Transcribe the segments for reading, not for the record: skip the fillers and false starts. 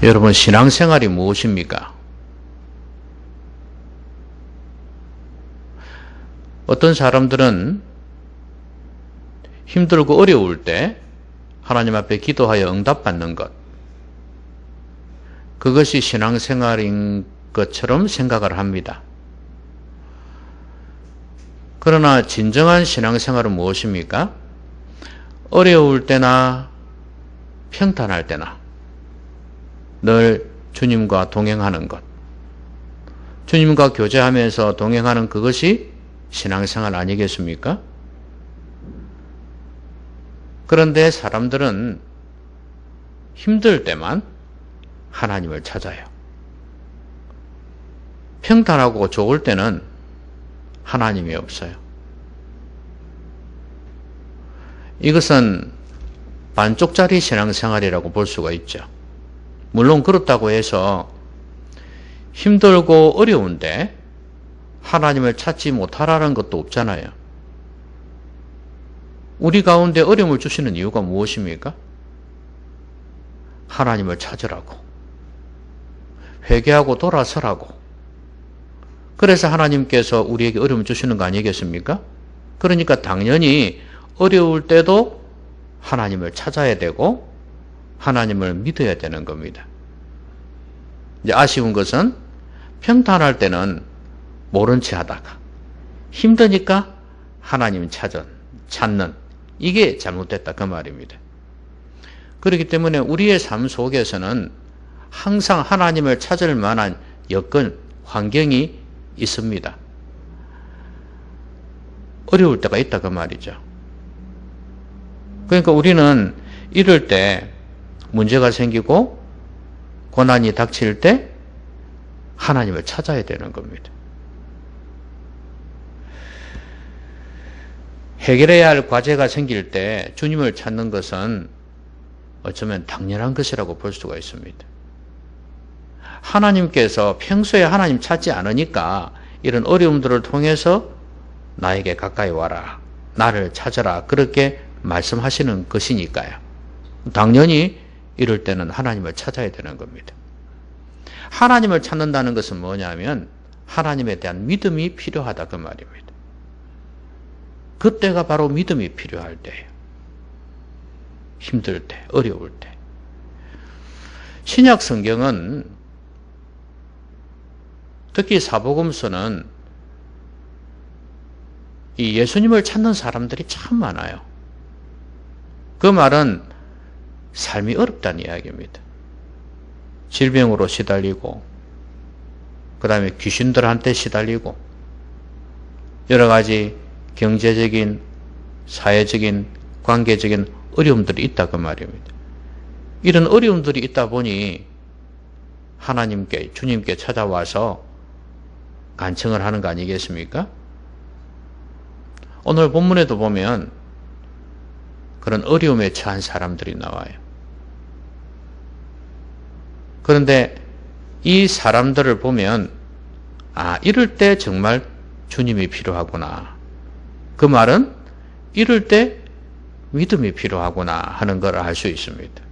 여러분, 신앙생활이 무엇입니까? 어떤 사람들은 힘들고 어려울 때 하나님 앞에 기도하여 응답받는 것, 그것이 신앙생활인 것처럼 생각을 합니다. 그러나 진정한 신앙생활은 무엇입니까? 어려울 때나 평탄할 때나 늘 주님과 동행하는 것, 주님과 교제하면서 동행하는 그것이 신앙생활 아니겠습니까? 그런데 사람들은 힘들 때만 하나님을 찾아요. 평탄하고 좋을 때는 하나님이 없어요. 이것은 반쪽짜리 신앙생활이라고 볼 수가 있죠. 물론 그렇다고 해서 힘들고 어려운데 하나님을 찾지 못하라는 것도 없잖아요. 우리 가운데 어려움을 주시는 이유가 무엇입니까? 하나님을 찾으라고, 회개하고 돌아서라고. 그래서 하나님께서 우리에게 어려움을 주시는 거 아니겠습니까? 그러니까 당연히 어려울 때도 하나님을 찾아야 되고 하나님을 믿어야 되는 겁니다. 이제 아쉬운 것은 평탄할 때는 모른 채 하다가 힘드니까 하나님 찾는 이게 잘못됐다 그 말입니다. 그렇기 때문에 우리의 삶 속에서는 항상 하나님을 찾을 만한 여건, 환경이 있습니다. 어려울 때가 있다 그 말이죠. 그러니까 우리는 이럴 때 문제가 생기고 고난이 닥칠 때 하나님을 찾아야 되는 겁니다. 해결해야 할 과제가 생길 때 주님을 찾는 것은 어쩌면 당연한 것이라고 볼 수가 있습니다. 하나님께서 평소에 하나님 찾지 않으니까 이런 어려움들을 통해서 나에게 가까이 와라, 나를 찾아라, 그렇게 말씀하시는 것이니까요. 당연히 이럴 때는 하나님을 찾아야 되는 겁니다. 하나님을 찾는다는 것은 뭐냐면 하나님에 대한 믿음이 필요하다 그 말입니다. 그때가 바로 믿음이 필요할 때예요. 힘들 때, 어려울 때. 신약 성경은 특히 사복음서는 이 예수님을 찾는 사람들이 참 많아요. 그 말은 삶이 어렵다는 이야기입니다. 질병으로 시달리고, 그 다음에 귀신들한테 시달리고, 여러 가지 경제적인, 사회적인, 관계적인 어려움들이 있다 그 말입니다. 이런 어려움들이 있다 보니 하나님께, 주님께 찾아와서 간청을 하는 거 아니겠습니까? 오늘 본문에도 보면 그런 어려움에 처한 사람들이 나와요. 그런데 이 사람들을 보면 이럴 때 정말 주님이 필요하구나. 그 말은 이럴 때 믿음이 필요하구나 하는 걸 알 수 있습니다.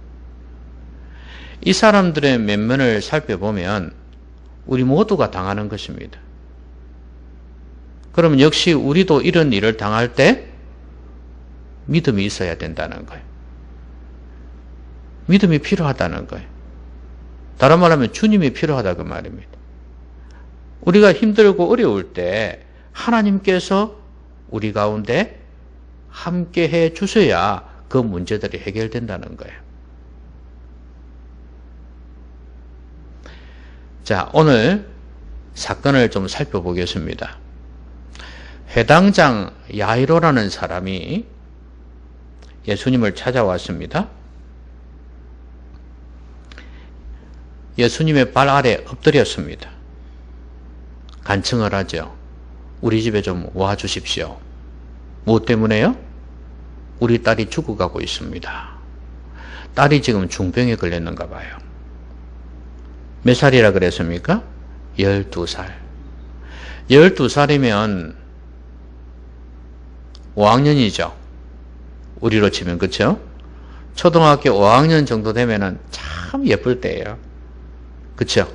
이 사람들의 면면을 살펴보면 우리 모두가 당하는 것입니다. 그러면 역시 우리도 이런 일을 당할 때 믿음이 있어야 된다는 거예요. 믿음이 필요하다는 거예요. 다른 말하면 주님이 필요하다 그 말입니다. 우리가 힘들고 어려울 때 하나님께서 우리 가운데 함께 해 주셔야 그 문제들이 해결된다는 거예요. 자, 오늘 사건을 좀 살펴보겠습니다. 회당장 야이로라는 사람이 예수님을 찾아왔습니다. 예수님의 발 아래 엎드렸습니다. 간청을 하죠. 우리 집에 좀 와주십시오. 무엇 때문에요? 우리 딸이 죽어가고 있습니다. 딸이 지금 중병에 걸렸는가 봐요. 몇 살이라 그랬습니까? 12살. 12살이면 5학년이죠. 우리로 치면, 그렇죠? 초등학교 5학년 정도 되면은 참 예쁠 때예요. 그쵸?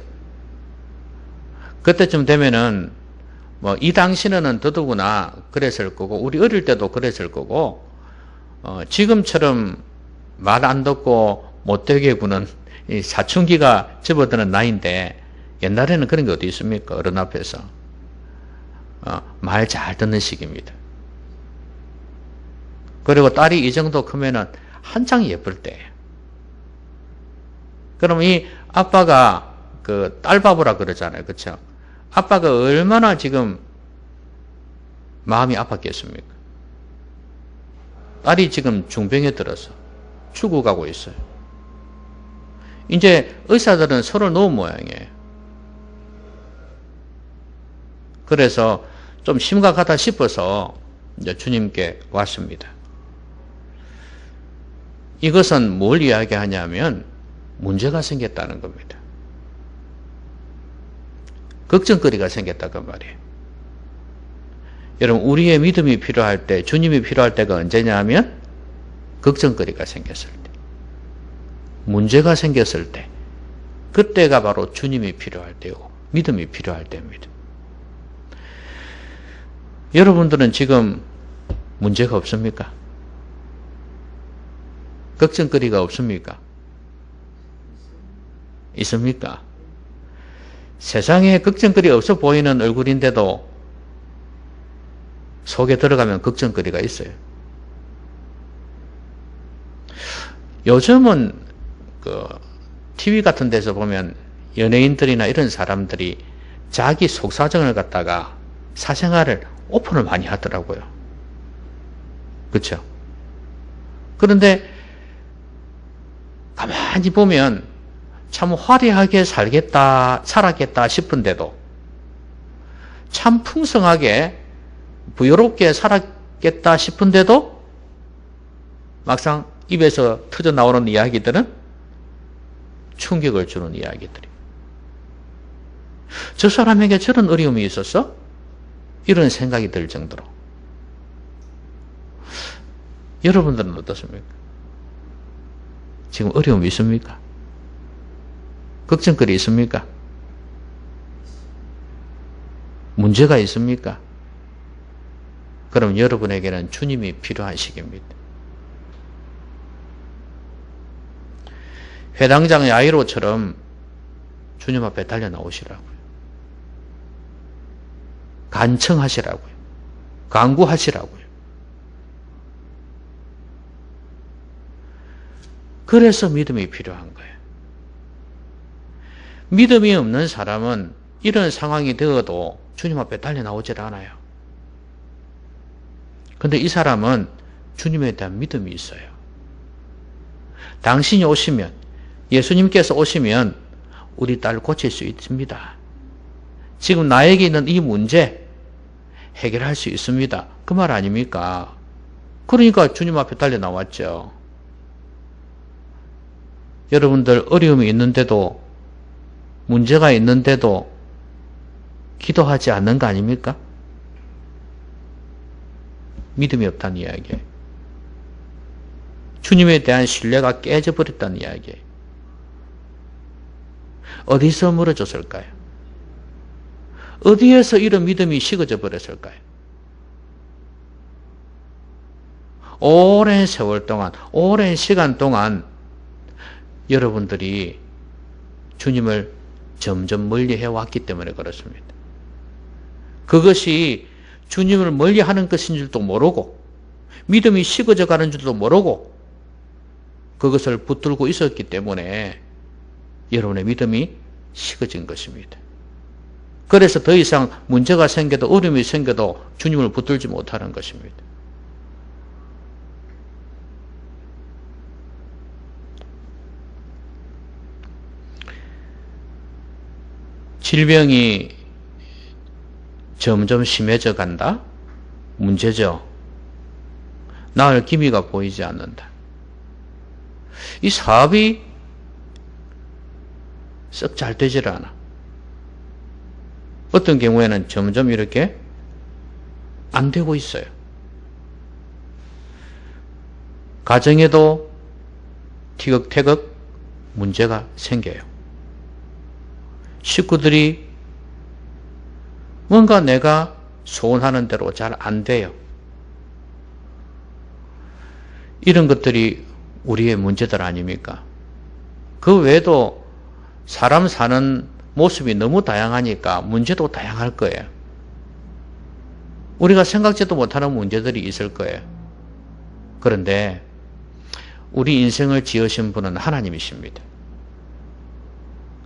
그때쯤 되면은 뭐 이 당시는 더더구나 그랬을 거고 우리 어릴 때도 그랬을 거고 지금처럼 말 안 듣고 못되게 구는 이 사춘기가 접어드는 나이인데 옛날에는 그런 게 어디 있습니까? 어른 앞에서 말 잘 듣는 시기입니다. 그리고 딸이 이 정도 크면은 한창 예쁠 때예요. 그럼 이 아빠가 그 딸바보라 그러잖아요. 그쵸? 아빠가 얼마나 지금 마음이 아팠겠습니까? 딸이 지금 중병에 들어서 죽어가고 있어요. 이제 의사들은 서로 놓은 모양이에요. 그래서 좀 심각하다 싶어서 이제 주님께 왔습니다. 이것은 뭘 이야기하냐면 문제가 생겼다는 겁니다. 걱정거리가 생겼다 그 말이에요. 여러분 우리의 믿음이 필요할 때 주님이 필요할 때가 언제냐면 걱정거리가 생겼을 때 문제가 생겼을 때 그때가 바로 주님이 필요할 때고 믿음이 필요할 때입니다. 여러분들은 지금 문제가 없습니까? 걱정거리가 없습니까? 있습니까? 세상에 걱정거리 없어 보이는 얼굴인데도 속에 들어가면 걱정거리가 있어요. 요즘은 그 TV 같은 데서 보면 연예인들이나 이런 사람들이 자기 속사정을 갖다가 사생활을 오픈을 많이 하더라고요. 그렇죠? 그런데 가만히 보면 참 화려하게 살았겠다 싶은데도 참 풍성하게 부유롭게 살았겠다 싶은데도 막상 입에서 터져 나오는 이야기들은 충격을 주는 이야기들이. 저 사람에게 저런 어려움이 있었어? 이런 생각이 들 정도로. 여러분들은 어떻습니까? 지금 어려움이 있습니까? 걱정거리 있습니까? 문제가 있습니까? 그럼 여러분에게는 주님이 필요한 시기입니다. 회당장 야이로처럼 주님 앞에 달려 나오시라고요. 간청하시라고요. 간구하시라고요. 그래서 믿음이 필요한 거예요. 믿음이 없는 사람은 이런 상황이 되어도 주님 앞에 달려 나오질 않아요. 그런데 이 사람은 주님에 대한 믿음이 있어요. 당신이 오시면, 예수님께서 오시면 우리 딸 고칠 수 있습니다. 지금 나에게 있는 이 문제 해결할 수 있습니다. 그 말 아닙니까? 그러니까 주님 앞에 달려 나왔죠. 여러분들 어려움이 있는데도 문제가 있는데도 기도하지 않는 거 아닙니까? 믿음이 없다는 이야기예요. 주님에 대한 신뢰가 깨져버렸다는 이야기예요. 어디서 멀어졌을까요? 어디에서 이런 믿음이 식어져 버렸을까요? 오랜 세월 동안, 오랜 시간 동안 여러분들이 주님을 점점 멀리 해왔기 때문에 그렇습니다. 그것이 주님을 멀리 하는 것인 줄도 모르고 믿음이 식어져 가는 줄도 모르고 그것을 붙들고 있었기 때문에 여러분의 믿음이 식어진 것입니다. 그래서 더 이상 문제가 생겨도 어려움이 생겨도 주님을 붙들지 못하는 것입니다. 질병이 점점 심해져 간다? 문제죠. 나을 기미가 보이지 않는다. 이 사업이 썩 잘 되질 않아. 어떤 경우에는 점점 이렇게 안 되고 있어요. 가정에도 티격태격 문제가 생겨요. 식구들이 뭔가 내가 소원하는 대로 잘 안 돼요. 이런 것들이 우리의 문제들 아닙니까? 그 외에도 사람 사는 모습이 너무 다양하니까 문제도 다양할 거예요. 우리가 생각지도 못하는 문제들이 있을 거예요. 그런데 우리 인생을 지으신 분은 하나님이십니다.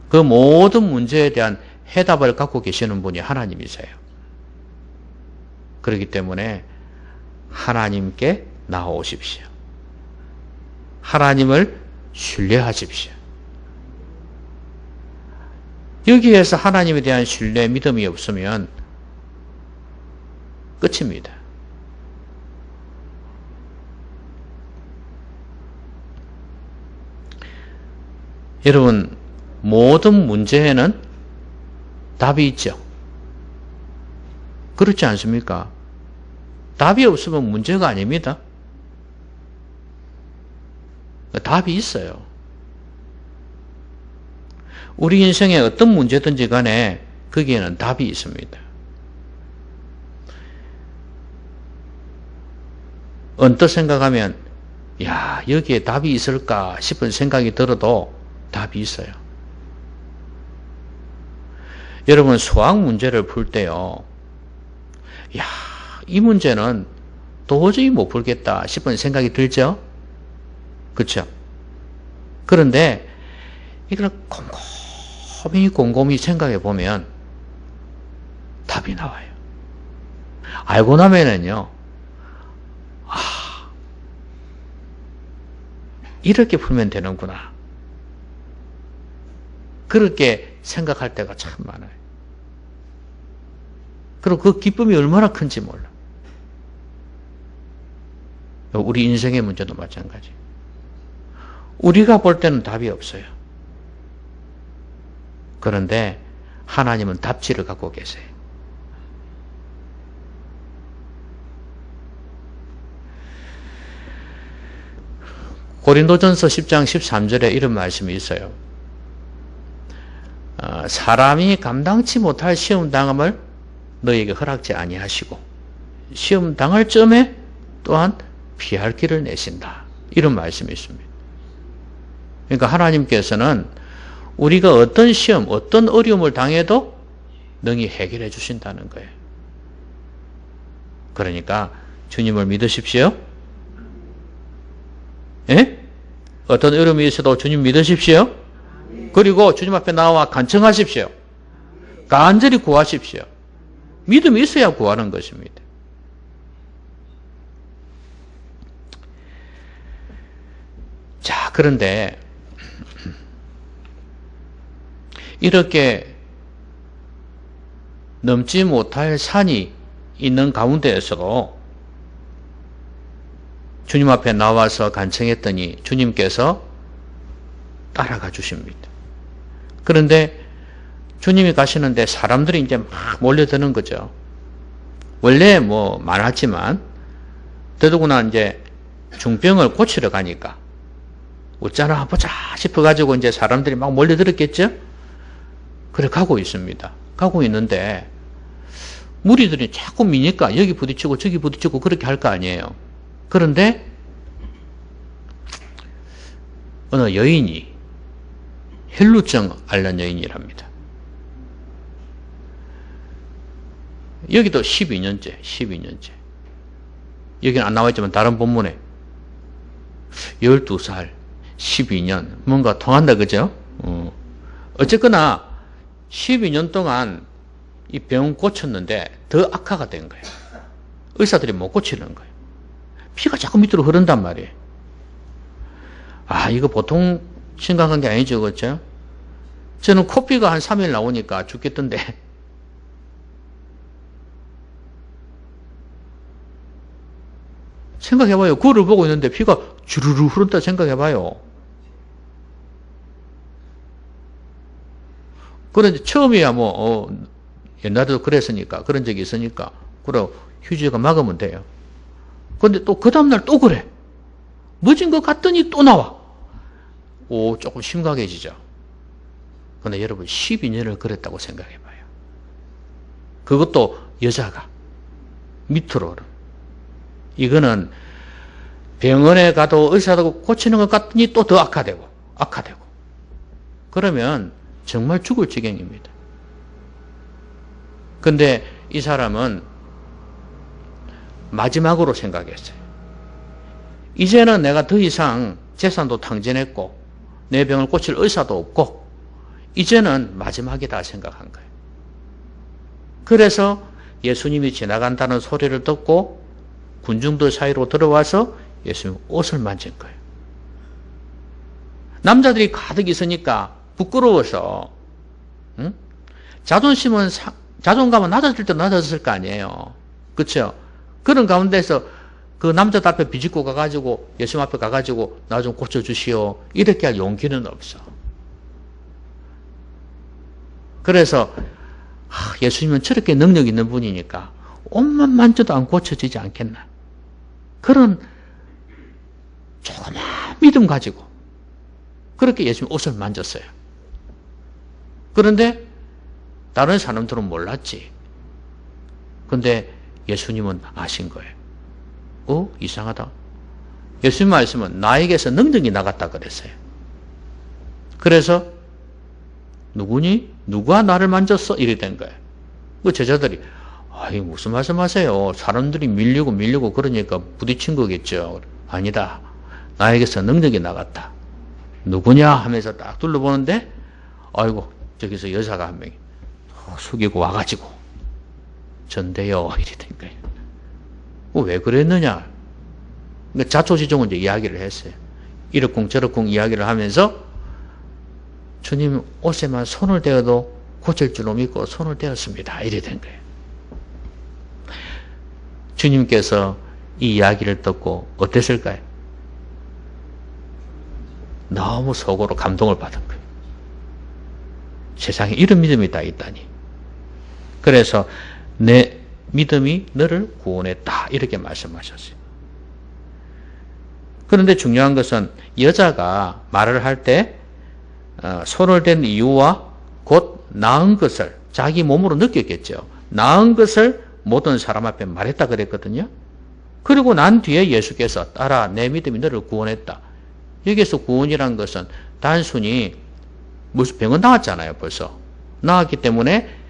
그 모든 문제에 대한 해답을 갖고 계시는 분이 하나님이세요. 그렇기 때문에 하나님께 나아오십시오. 하나님을 신뢰하십시오. 여기에서 하나님에 대한 신뢰, 믿음이 없으면 끝입니다. 여러분, 모든 문제에는 답이 있죠. 그렇지 않습니까? 답이 없으면 문제가 아닙니다. 답이 있어요. 우리 인생에 어떤 문제든지 간에 거기에는 답이 있습니다. 언뜻 생각하면 야, 여기에 답이 있을까 싶은 생각이 들어도 답이 있어요. 여러분, 수학 문제를 풀 때요, 야, 이 문제는 도저히 못 풀겠다 싶은 생각이 들죠? 그렇죠? 그런데 이걸 곰곰이 생각해 보면 답이 나와요. 알고 나면은요, 이렇게 풀면 되는구나. 그렇게 생각할 때가 참 많아요. 그리고 그 기쁨이 얼마나 큰지 몰라. 우리 인생의 문제도 마찬가지. 우리가 볼 때는 답이 없어요. 그런데 하나님은 답지를 갖고 계세요. 고린도전서 10장 13절에 이런 말씀이 있어요. 사람이 감당치 못할 시험 당함을 너에게 허락지 아니하시고 시험 당할 점에 또한 피할 길을 내신다. 이런 말씀이 있습니다. 그러니까 하나님께서는 우리가 어떤 시험, 어떤 어려움을 당해도 능히 해결해 주신다는 거예요. 그러니까 주님을 믿으십시오. 예? 어떤 어려움이 있어도 주님 믿으십시오. 그리고 주님 앞에 나와 간청하십시오. 간절히 구하십시오. 믿음이 있어야 구하는 것입니다. 자, 그런데 이렇게 넘지 못할 산이 있는 가운데에서도 주님 앞에 나와서 간청했더니 주님께서 따라가 주십니다. 그런데 주님이 가시는데 사람들이 이제 막 몰려드는 거죠. 원래 뭐 많았지만 더더구나 이제 중병을 고치러 가니까 어쩌나 보자 싶어가지고 이제 사람들이 막 몰려들었겠죠? 그래 가고 있습니다. 가고 있는데 무리들이 자꾸 미니까 여기 부딪히고 저기 부딪히고 그렇게 할 거 아니에요. 그런데 어느 여인이 혈루증 앓는 여인이랍니다. 여기도 12년째. 여기는 안 나와있지만 다른 본문에 12살 12년 뭔가 통한다 그죠? 어쨌거나 12년 동안 이 병 고쳤는데 더 악화가 된 거예요. 의사들이 못 고치는 거예요. 피가 자꾸 밑으로 흐른단 말이에요. 이거 보통 심각한 게 아니죠, 그렇죠? 저는 코피가 한 3일 나오니까 죽겠던데. 생각해봐요. 그거를 보고 있는데 피가 주르르 흐른다 생각해봐요. 그런데 처음이야 옛날에도 그랬으니까, 그런 적이 있으니까, 그래 휴지가 막으면 돼요. 그런데 또 그 다음날 또 그래. 늦은 것 같더니 또 나와. 조금 심각해지죠. 근데 여러분 12년을 그랬다고 생각해 봐요. 그것도 여자가 밑으로. 이거는 병원에 가도 의사도 고치는 것 같더니 또 더 악화되고. 그러면 정말 죽을 지경입니다. 근데 이 사람은 마지막으로 생각했어요. 이제는 내가 더 이상 재산도 탕진했고 내 병을 고칠 의사도 없고 이제는 마지막이다 생각한 거예요. 그래서 예수님이 지나간다는 소리를 듣고 군중들 사이로 들어와서 예수님 옷을 만진 거예요. 남자들이 가득 있으니까 부끄러워서, 응? 자존감은 낮아질 때 낮아졌을 거 아니에요. 그렇죠? 그런 가운데서 그 남자들 앞에 비집고 가가지고 예수님 앞에 가가지고 나 좀 고쳐주시오 이렇게 할 용기는 없어. 그래서 예수님은 저렇게 능력 있는 분이니까 옷만 만져도 안 고쳐지지 않겠나. 그런 조그만 믿음 가지고 그렇게 예수님 옷을 만졌어요. 그런데 다른 사람들은 몰랐지. 근데 예수님은 아신 거예요. 이상하다. 예수님 말씀은 나에게서 능력이 나갔다 그랬어요. 그래서 누구니? 누가 나를 만졌어? 이래 된 거예요. 그 제자들이 무슨 말씀하세요? 사람들이 밀리고 그러니까 부딪힌 거겠죠. 아니다. 나에게서 능력이 나갔다. 누구냐? 하면서 딱 둘러보는데 저기서 여자가 한 명이 숙이고 와가지고 전대요 이래 된 거예요. 왜 그랬느냐? 그러니까 자초지종은 이제 이야기를 했어요. 이러쿵 저러쿵 이야기를 하면서 주님 옷에만 손을 대어도 고칠 줄로 믿고 손을 대었습니다. 이래 된 거예요. 주님께서 이 이야기를 듣고 어땠을까요? 너무 속으로 감동을 받은 거예요. 세상에 이런 믿음이 다 있다니. 그래서 내 믿음이 너를 구원했다 이렇게 말씀하셨어요. 그런데 중요한 것은 여자가 말을 할 때 손을 댄 이유와 곧 나은 것을 자기 몸으로 느꼈겠죠. 나은 것을 모든 사람 앞에 말했다 그랬거든요. 그리고 난 뒤에 예수께서 따라 내 믿음이 너를 구원했다. 여기서 구원이란 것은 단순히 무슨 병은 나았잖아요. 벌써 나았기 때문에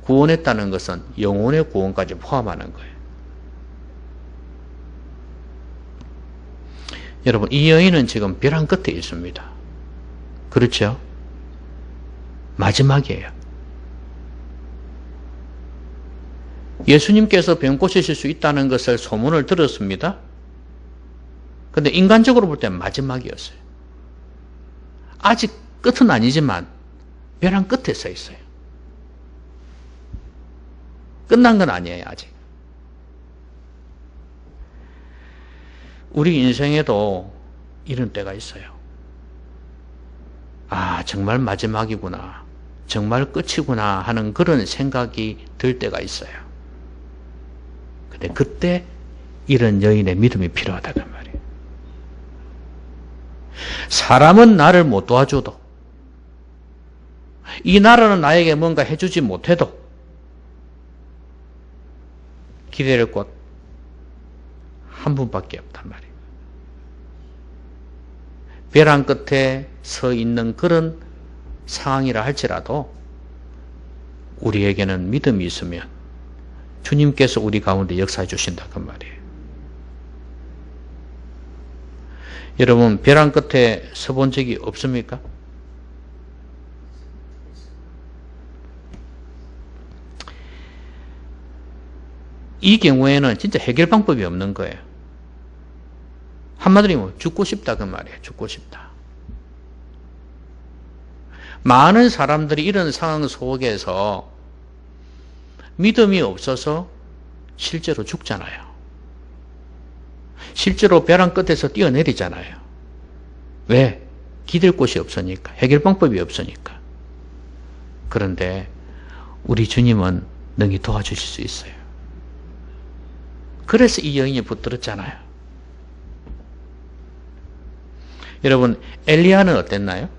구원했다는 것은 영혼의 구원까지 포함하는 거예요. 여러분 이 여인은 지금 벼랑 끝에 있습니다. 그렇죠? 마지막이에요. 예수님께서 병 고치실 수 있다는 것을 소문을 들었습니다. 근데 인간적으로 볼 때 마지막이었어요. 아직 끝은 아니지만 벼랑 끝에 서 있어요. 끝난 건 아니에요, 아직. 우리 인생에도 이런 때가 있어요. 정말 마지막이구나. 정말 끝이구나 하는 그런 생각이 들 때가 있어요. 근데 그때 이런 여인의 믿음이 필요하다는 말이에요. 사람은 나를 못 도와줘도, 이 나라는 나에게 뭔가 해주지 못해도 기대할 곳 한 분밖에 없단 말이에요. 벼랑 끝에 서 있는 그런 상황이라 할지라도 우리에게는 믿음이 있으면 주님께서 우리 가운데 역사해 주신다 그 말이에요. 여러분 벼랑 끝에 서본 적이 없습니까? 이 경우에는 진짜 해결 방법이 없는 거예요. 한마디로 죽고 싶다 그 말이에요. 죽고 싶다. 많은 사람들이 이런 상황 속에서 믿음이 없어서 실제로 죽잖아요. 실제로 벼랑 끝에서 뛰어내리잖아요. 왜? 기댈 곳이 없으니까. 해결 방법이 없으니까. 그런데 우리 주님은 능히 도와주실 수 있어요. 그래서 이 여인이 붙들었잖아요. 여러분 엘리야는 어땠나요?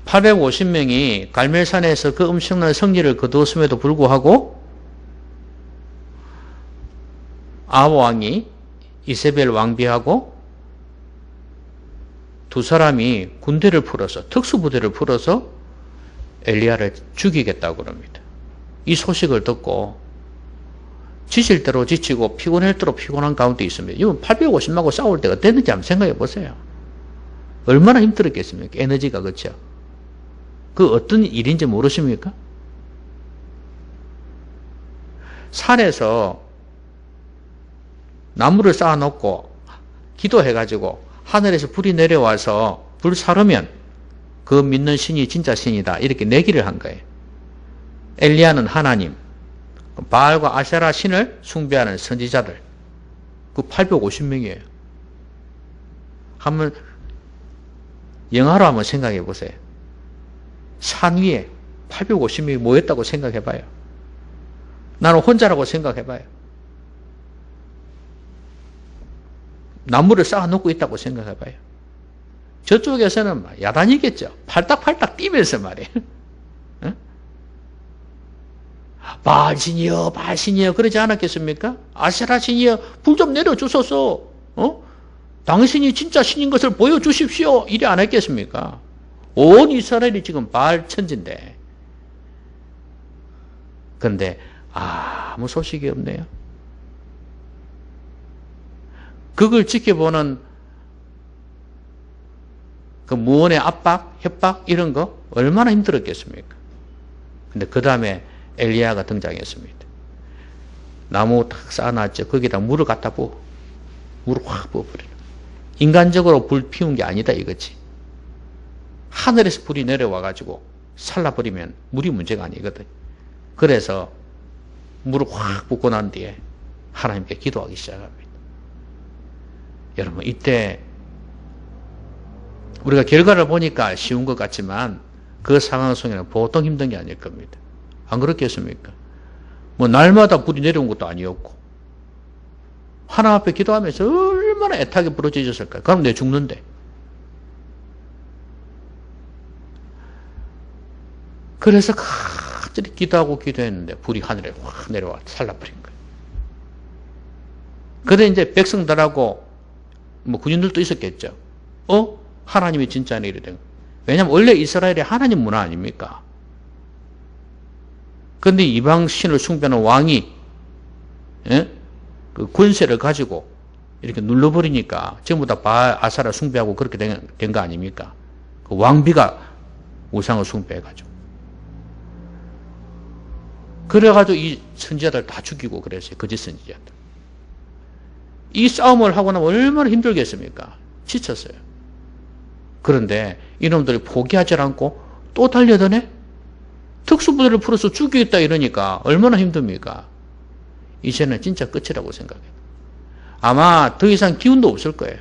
850명이 갈멜산에서 그 엄청난 성리를 거두었음에도 불구하고 아합 왕이 이세벨 왕비하고 두 사람이 군대를 풀어서 특수부대를 풀어서 엘리야를 죽이겠다고 그럽니다. 이 소식을 듣고 지칠 대로 지치고 피곤할 대로 피곤한 가운데 있습니다. 이건 850만하고 싸울 때가 됐는지 한번 생각해 보세요. 얼마나 힘들었겠습니까? 에너지가. 그렇죠? 그 어떤 일인지 모르십니까? 산에서 나무를 쌓아놓고 기도해가지고 하늘에서 불이 내려와서 불 사르면 그 믿는 신이 진짜 신이다 이렇게 내기를 한 거예요. 엘리야는 하나님, 바알과 아세라 신을 숭배하는 선지자들, 그 850명이에요. 한번 영화로 한번 생각해 보세요. 산 위에 850명이 모였다고 생각해 봐요. 나는 혼자라고 생각해 봐요. 나무를 쌓아놓고 있다고 생각해 봐요. 저쪽에서는 야단이겠죠. 팔딱팔딱 뛰면서 말이에요. 어? 바알신이여, 바알신이여, 그러지 않았겠습니까? 아세라 신이여, 불 좀 내려주소서. 당신이 진짜 신인 것을 보여주십시오. 이래 안 했겠습니까? 온 이스라엘이 지금 바알 천지인데. 그런데 아무 소식이 없네요. 그걸 지켜보는 그 무언의 압박, 협박 이런 거 얼마나 힘들었겠습니까? 근데 그 다음에 엘리야가 등장했습니다. 나무 탁 쌓아놨죠. 거기다 물을 갖다 부어. 물을 확 부어버려. 인간적으로 불 피운 게 아니다 이거지. 하늘에서 불이 내려와가지고 살라버리면 물이 문제가 아니거든. 그래서 물을 확 붓고 난 뒤에 하나님께 기도하기 시작합니다. 여러분, 이때 우리가 결과를 보니까 쉬운 것 같지만 그 상황 속에는 보통 힘든 게 아닐 겁니다. 안 그렇겠습니까? 뭐 날마다 불이 내려온 것도 아니었고 하나님 앞에 기도하면서 얼마나 애타게 부러지셨을까요? 그럼 내 죽는데. 그래서 간절히 기도하고 기도했는데 불이 하늘에 확 내려와 살라버린 거예요. 그래 이제 백성들하고 뭐 군인들도 있었겠죠. 하나님이 진짜네 이러던. 왜냐하면 원래 이스라엘이 하나님 문화 아닙니까? 그런데 이방 신을 숭배하는 왕이 그 권세를 가지고 이렇게 눌러버리니까 전부 다 바알, 아사라 숭배하고 그렇게 된 거 아닙니까? 그 왕비가 우상을 숭배해가지고. 그래가지고 이 선지자들 다 죽이고 그랬어요. 거짓 선지자들. 이 싸움을 하고 나면 얼마나 힘들겠습니까? 지쳤어요. 그런데 이놈들이 포기하지 않고 또 달려드네? 특수부대를 풀어서 죽이겠다 이러니까 얼마나 힘듭니까? 이제는 진짜 끝이라고 생각해요. 아마 더 이상 기운도 없을 거예요.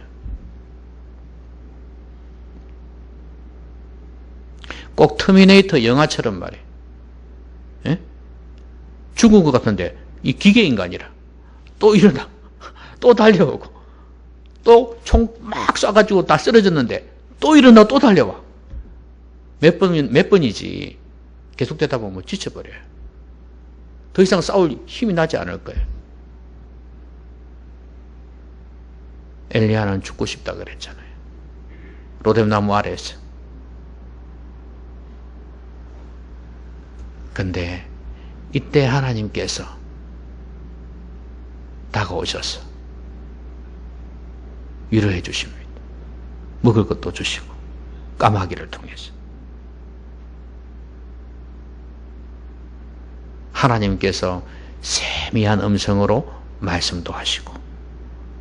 꼭 터미네이터 영화처럼 말이에요. 예? 죽은 것 같은데 이 기계인간이라 또 일어나. 또 달려오고 또 총 막 쏴가지고 다 쓰러졌는데 또 일어나 또 달려와. 몇 번이지. 계속되다 보면 지쳐버려요. 더 이상 싸울 힘이 나지 않을 거예요. 엘리야는 죽고 싶다 그랬잖아요. 로뎀나무 아래에서. 근데 이때 하나님께서 다가오셔서 위로해 주십니다. 먹을 것도 주시고 까마귀를 통해서. 하나님께서 세미한 음성으로 말씀도 하시고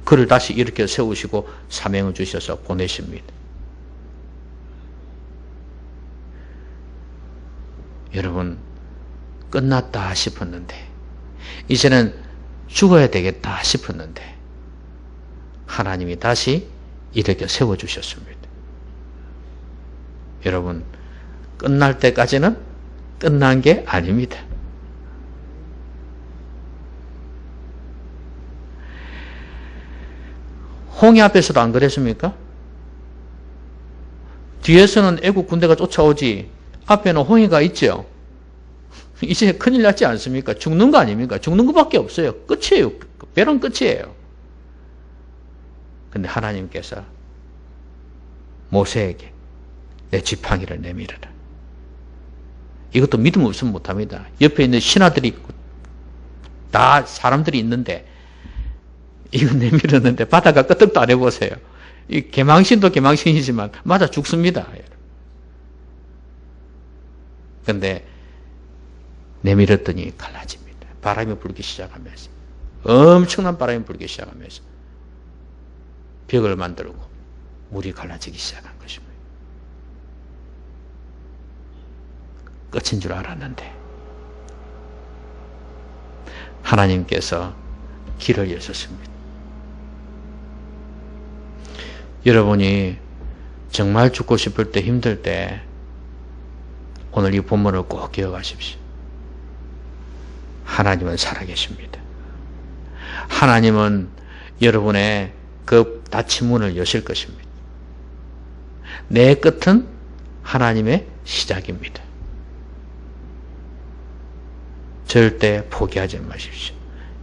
그를 다시 일으켜 세우시고 사명을 주셔서 보내십니다. 여러분, 끝났다 싶었는데 이제는 죽어야 되겠다 싶었는데 하나님이 다시 일으켜 세워주셨습니다. 여러분, 끝날 때까지는 끝난 게 아닙니다. 홍해 앞에서도 안 그랬습니까? 뒤에서는 애국 군대가 쫓아오지 앞에는 홍해가 있죠. 이제 큰일 났지 않습니까? 죽는 거 아닙니까? 죽는 것밖에 없어요. 끝이에요. 벼랑 끝이에요. 근데 하나님께서 모세에게 내 지팡이를 내밀어라. 이것도 믿음 없으면 못합니다. 옆에 있는 신하들이 있고 다 사람들이 있는데 이거 내밀었는데 바다가 끄떡도 안 해보세요. 이 개망신도 개망신이지만 맞아 죽습니다. 근데 내밀었더니 갈라집니다. 바람이 불기 시작하면서 엄청난 바람이 불기 시작하면서 벽을 만들고 물이 갈라지기 시작한 것입니다. 끝인 줄 알았는데 하나님께서 길을 여셨습니다. 여러분이 정말 죽고 싶을 때 힘들 때 오늘 이 본문을 꼭 기억하십시오. 하나님은 살아계십니다. 하나님은 여러분의 그 닫힌 문을 여실 것입니다. 내 끝은 하나님의 시작입니다. 절대 포기하지 마십시오.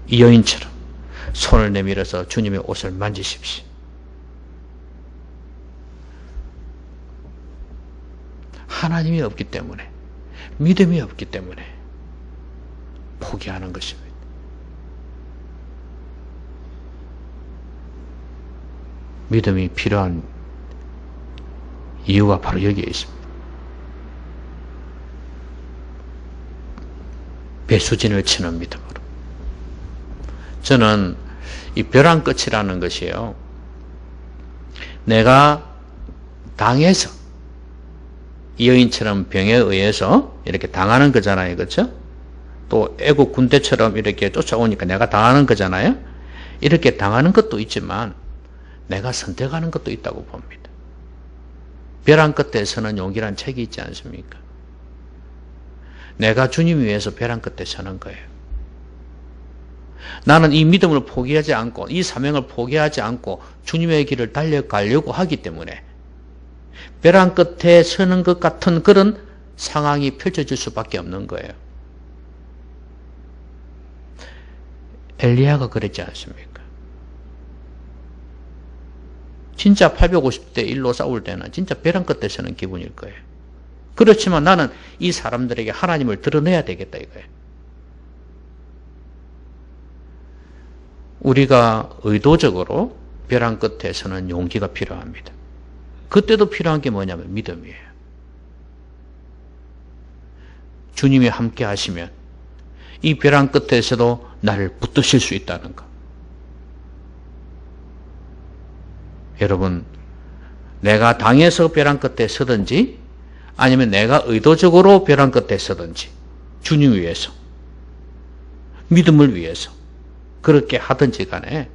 이 여인처럼 손을 내밀어서 주님의 옷을 만지십시오. 하나님이 없기 때문에, 믿음이 없기 때문에 포기하는 것입니다. 믿음이 필요한 이유가 바로 여기에 있습니다. 배수진을 치는 믿음으로. 저는 이 벼랑 끝이라는 것이에요. 내가 당해서 이 여인처럼 병에 의해서 이렇게 당하는 거잖아요. 그렇죠? 또 애국 군대처럼 이렇게 쫓아오니까 내가 당하는 거잖아요. 이렇게 당하는 것도 있지만 내가 선택하는 것도 있다고 봅니다. 벼랑 끝에 서는 용기란 책이 있지 않습니까? 내가 주님 위해서 벼랑 끝에 서는 거예요. 나는 이 믿음을 포기하지 않고 이 사명을 포기하지 않고 주님의 길을 달려가려고 하기 때문에 벼랑 끝에 서는 것 같은 그런 상황이 펼쳐질 수밖에 없는 거예요. 엘리야가 그랬지 않습니까? 진짜 850대 1로 싸울 때는 진짜 벼랑 끝에 서는 기분일 거예요. 그렇지만 나는 이 사람들에게 하나님을 드러내야 되겠다 이거예요. 우리가 의도적으로 벼랑 끝에 서는 용기가 필요합니다. 그때도 필요한 게 뭐냐면 믿음이에요. 주님이 함께 하시면 이 벼랑 끝에서도 나를 붙드실 수 있다는 것. 여러분, 내가 당해서 벼랑 끝에 서든지 아니면 내가 의도적으로 벼랑 끝에 서든지 주님 위해서, 믿음을 위해서 그렇게 하든지 간에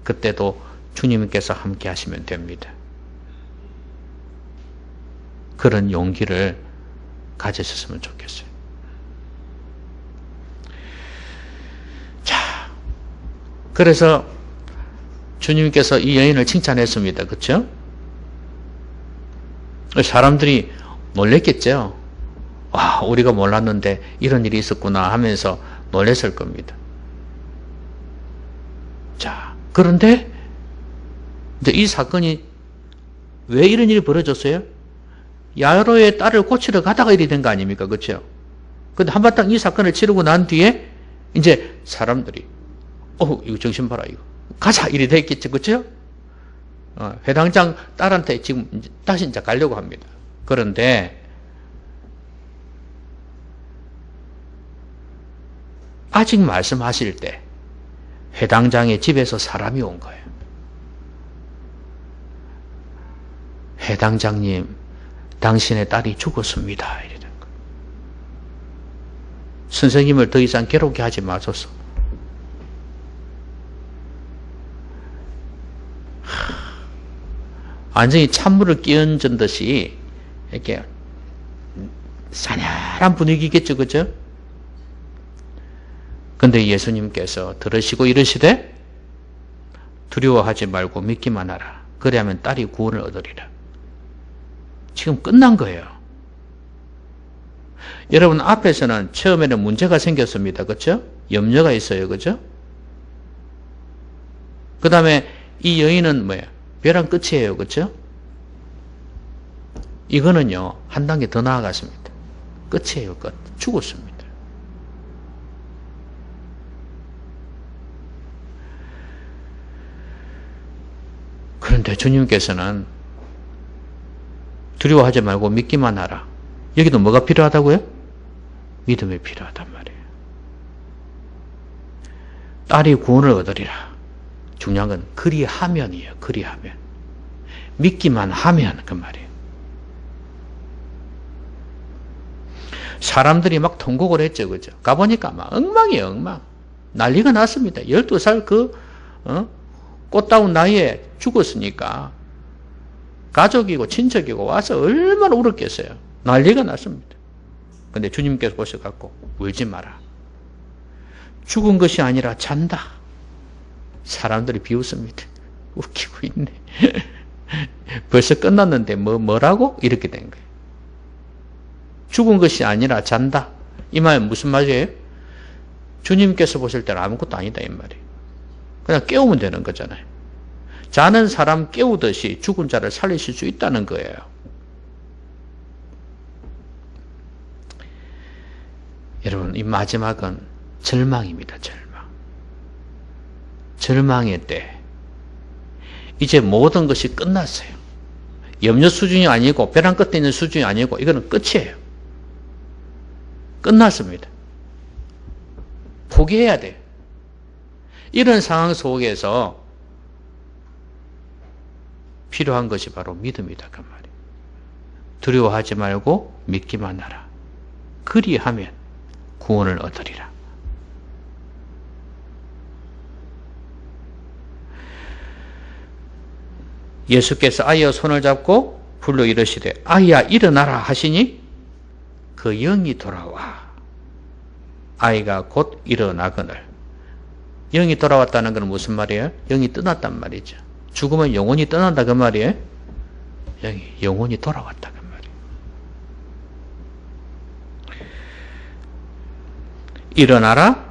그때도 주님께서 함께 하시면 됩니다. 그런 용기를 가졌으면 좋겠어요. 자, 그래서 주님께서 이 여인을 칭찬했습니다. 그렇죠? 사람들이 놀랬겠죠. 와, 우리가 몰랐는데 이런 일이 있었구나 하면서 놀랬을 겁니다. 자, 그런데 이제 이 사건이 왜 이런 일이 벌어졌어요? 야로의 딸을 고치러 가다가 일이 된 거 아닙니까? 그렇죠? 근데 한바탕 이 사건을 치르고 난 뒤에 이제 사람들이 이거 정신 봐라 이거. 가자 일이 됐겠죠. 그렇죠? 회당장 딸한테 지금 다시 이제 가려고 합니다. 그런데 아직 말씀하실 때 회당장의 집에서 사람이 온 거예요. 회당장님, 당신의 딸이 죽었습니다. 이러는 거예요. 선생님을 더 이상 괴롭게 하지 마소서. 완전히 찬물을 끼얹은 듯이 이렇게 싸늘한 분위기겠죠, 그죠? 근데 예수님께서 들으시고 이르시되 두려워하지 말고 믿기만 하라. 그리하면 딸이 구원을 얻으리라. 지금 끝난 거예요. 여러분 앞에서는 처음에는 문제가 생겼습니다. 그렇죠? 염려가 있어요. 그렇죠? 그 다음에 이 여인은 뭐예요? 벼랑 끝이에요. 그렇죠? 이거는요. 한 단계 더 나아갔습니다. 끝이에요. 끝. 죽었습니다. 그런데 주님께서는 두려워하지 말고 믿기만 하라. 여기도 뭐가 필요하다고요? 믿음이 필요하단 말이에요. 딸이 구원을 얻으리라. 중요한 건 그리하면이에요. 그리하면. 믿기만 하면 그 말이에요. 사람들이 막 통곡을 했죠. 그죠? 가보니까 막 엉망이에요. 엉망. 난리가 났습니다. 12살 꽃다운 나이에 죽었으니까 가족이고 친척이고 와서 얼마나 울었겠어요. 난리가 났습니다. 근데 주님께서 보셔갖고 울지 마라. 죽은 것이 아니라 잔다. 사람들이 비웃습니다. 웃기고 있네. 벌써 끝났는데 뭐라고? 이렇게 된 거예요. 죽은 것이 아니라 잔다. 이 말은 무슨 말이에요? 주님께서 보실 때는 아무것도 아니다 이 말이에요. 그냥 깨우면 되는 거잖아요. 자는 사람 깨우듯이 죽은 자를 살리실 수 있다는 거예요. 여러분 이 마지막은 절망입니다. 절망. 절망의 때 이제 모든 것이 끝났어요. 염려 수준이 아니고 벼랑 끝에 있는 수준이 아니고 이거는 끝이에요. 끝났습니다. 포기해야 돼요. 이런 상황 속에서 필요한 것이 바로 믿음이다 그 말이에요. 두려워하지 말고 믿기만 하라. 그리하면 구원을 얻으리라. 예수께서 아이의 손을 잡고 불러 이르시되 아이야 일어나라 하시니 그 영이 돌아와 아이가 곧 일어나거늘. 영이 돌아왔다는 것은 무슨 말이에요? 영이 떠났단 말이죠. 죽으면 영혼이 떠난다 그 말이에요. 영혼이 돌아왔다 그 말이에요. 일어나라.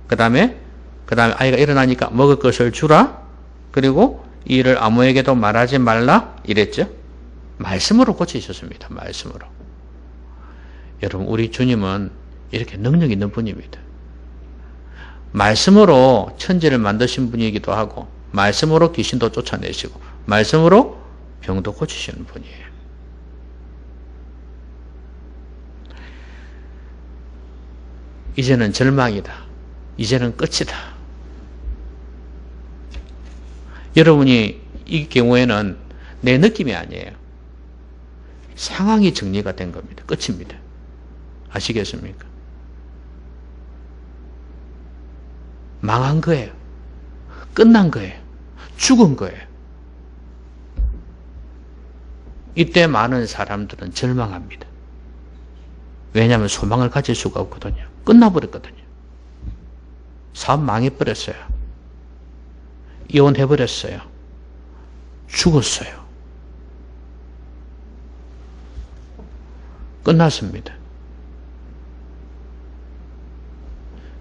그 다음에 아이가 일어나니까 먹을 것을 주라. 그리고 이 일을 아무에게도 말하지 말라 이랬죠. 말씀으로 고치셨습니다. 말씀으로. 여러분 우리 주님은 이렇게 능력 있는 분입니다. 말씀으로 천지를 만드신 분이기도 하고 말씀으로 귀신도 쫓아내시고 말씀으로 병도 고치시는 분이에요. 이제는 절망이다. 이제는 끝이다. 여러분이 이 경우에는 내 느낌이 아니에요. 상황이 정리가 된 겁니다. 끝입니다. 아시겠습니까? 망한 거예요. 끝난 거예요. 죽은 거예요. 이때 많은 사람들은 절망합니다. 왜냐하면 소망을 가질 수가 없거든요. 끝나버렸거든요. 사업 망해버렸어요. 이혼해버렸어요. 죽었어요. 끝났습니다.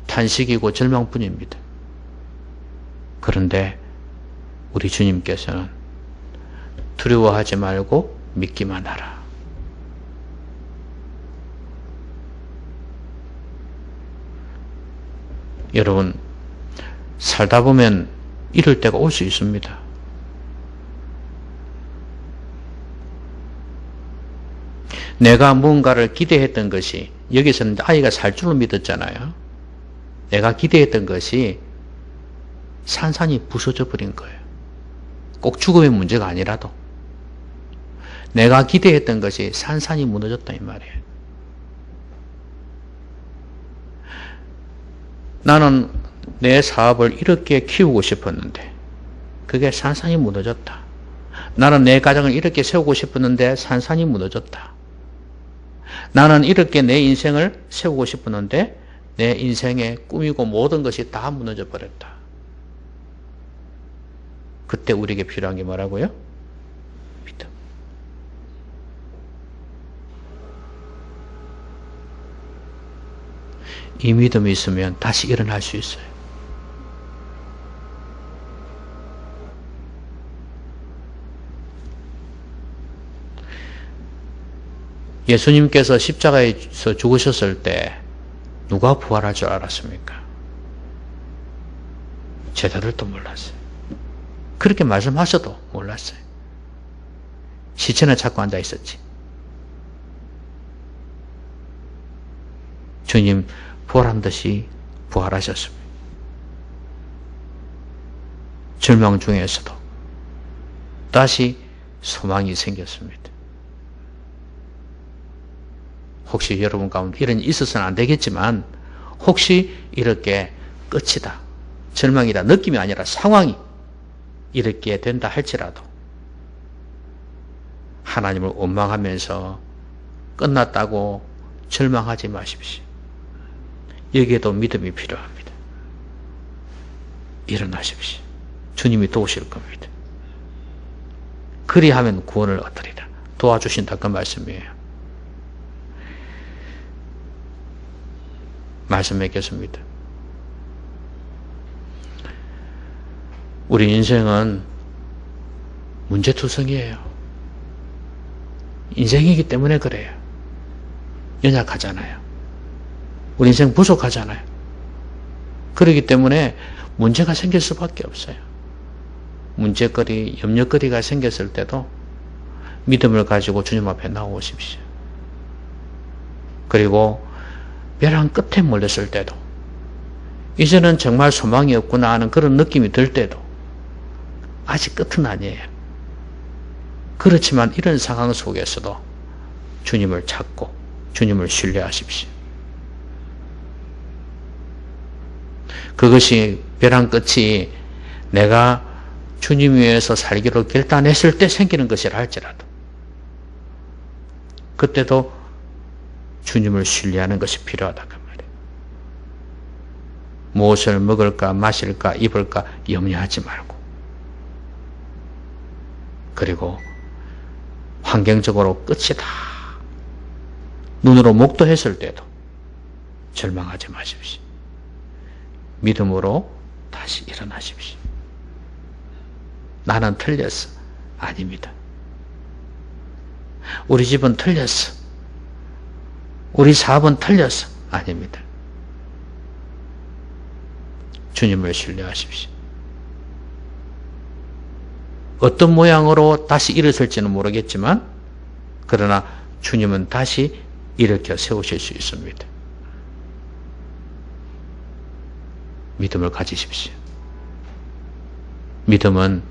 탄식이고 절망뿐입니다. 그런데 우리 주님께서는 두려워하지 말고 믿기만 하라. 여러분 살다 보면 이럴 때가 올 수 있습니다. 내가 무언가를 기대했던 것이 여기서는 아이가 살 줄을 믿었잖아요. 내가 기대했던 것이 산산이 부서져 버린 거예요. 꼭 죽음의 문제가 아니라도 내가 기대했던 것이 산산이 무너졌다 이 말이에요. 나는 내 사업을 이렇게 키우고 싶었는데 그게 산산이 무너졌다. 나는 내 가정을 이렇게 세우고 싶었는데 산산이 무너졌다. 나는 이렇게 내 인생을 세우고 싶었는데 내 인생의 꿈이고 모든 것이 다 무너져 버렸다. 그때 우리에게 필요한 게 뭐라고요? 믿음. 이 믿음이 있으면 다시 일어날 수 있어요. 예수님께서 십자가에서 죽으셨을 때 누가 부활할 줄 알았습니까? 제자들도 몰랐어요. 그렇게 말씀하셔도 몰랐어요. 시체는 찾고 앉아 있었지. 주님 부활한 듯이 부활하셨습니다. 절망 중에서도 다시 소망이 생겼습니다. 혹시 여러분 가운데 이런 일이 있어서는 안 되겠지만 혹시 이렇게 끝이다, 절망이다 느낌이 아니라 상황이 이렇게 된다 할지라도 하나님을 원망하면서 끝났다고 절망하지 마십시오. 여기에도 믿음이 필요합니다. 일어나십시오. 주님이 도우실 겁니다. 그리하면 구원을 얻으리라. 도와주신다 그 말씀이에요. 말씀 맺겠습니다. 우리 인생은 문제투성이에요. 인생이기 때문에 그래요. 연약하잖아요. 우리 인생 부족하잖아요. 그렇기 때문에 문제가 생길 수밖에 없어요. 문제거리, 염려거리가 생겼을 때도 믿음을 가지고 주님 앞에 나오십시오. 그리고 벼랑 끝에 몰렸을 때도 이제는 정말 소망이 없구나 하는 그런 느낌이 들 때도 아직 끝은 아니에요. 그렇지만 이런 상황 속에서도 주님을 찾고 주님을 신뢰하십시오. 그것이 벼랑 끝이 내가 주님 위해서 살기로 결단했을 때 생기는 것이라 할지라도 그때도 주님을 신뢰하는 것이 필요하다 그 말이에요. 무엇을 먹을까 마실까 입을까 염려하지 말고, 그리고 환경적으로 끝이다 눈으로 목도했을 때도 절망하지 마십시오. 믿음으로 다시 일어나십시오. 나는 틀렸어. 아닙니다. 우리 집은 틀렸어. 우리 사업은 틀렸어. 아닙니다. 주님을 신뢰하십시오. 어떤 모양으로 다시 일어설지는 모르겠지만 그러나 주님은 다시 일으켜 세우실 수 있습니다. 믿음을 가지십시오. 믿음은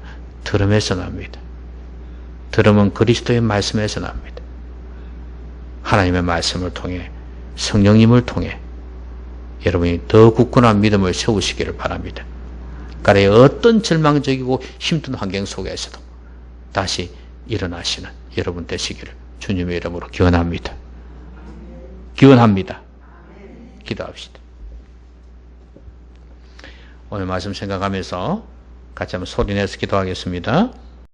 들음에서 납니다. 들음은 그리스도의 말씀에서 납니다. 하나님의 말씀을 통해 성령님을 통해 여러분이 더 굳건한 믿음을 세우시기를 바랍니다. 가래의 어떤 절망적이고 힘든 환경 속에서도 다시 일어나시는 여러분 되시기를 주님의 이름으로 기원합니다. 기원합니다. 기도합시다. 오늘 말씀 생각하면서 같이 한번 소리내서 기도하겠습니다.